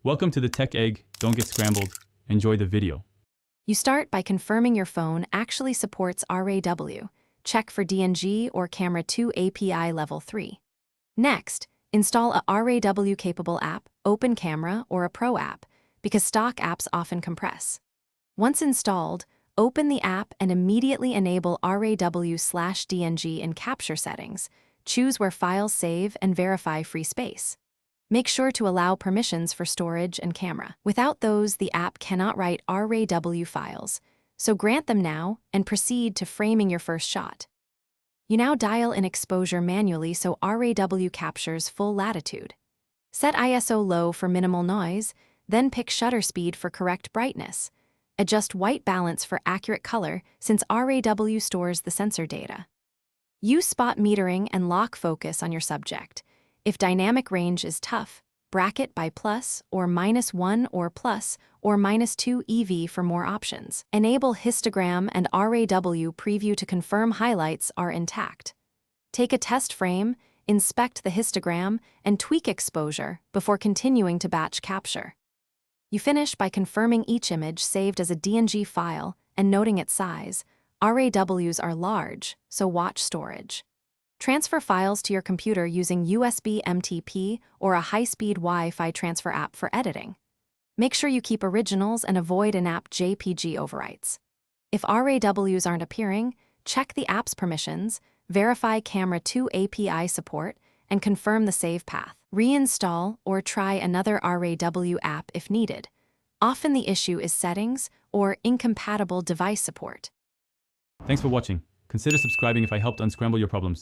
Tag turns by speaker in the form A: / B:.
A: Welcome to the Tech Egg. Don't get scrambled. Enjoy the video.
B: You start by confirming your phone actually supports RAW. Check for DNG or Camera 2 API Level 3. Next, install a RAW-capable app, Open Camera, or a Pro app, because stock apps often compress. Once installed, open the app and immediately enable RAW/DNG in capture settings. Choose where files save and verify free space. Make sure to allow permissions for storage and camera. Without those, the app cannot write RAW files, so grant them now and proceed to framing your first shot. You now dial in exposure manually so RAW captures full latitude. Set ISO low for minimal noise, then pick shutter speed for correct brightness. Adjust white balance for accurate color since RAW stores the sensor data. Use spot metering and lock focus on your subject. If dynamic range is tough, bracket by plus or -1 or plus or -2 EV for more options. Enable histogram and RAW preview to confirm highlights are intact. Take a test frame, inspect the histogram, and tweak exposure before continuing to batch capture. You finish by confirming each image saved as a DNG file and noting its size. RAWs are large, so watch storage. Transfer files to your computer using USB MTP or a high-speed Wi-Fi transfer app for editing. Make sure you keep originals and avoid in-app JPG overwrites. If RAWs aren't appearing, check the app's permissions, verify Camera 2 API support, and confirm the save path. Reinstall or try another RAW app if needed. Often the issue is settings or incompatible device support.
A: Thanks for watching. Consider subscribing if I helped unscramble your problems.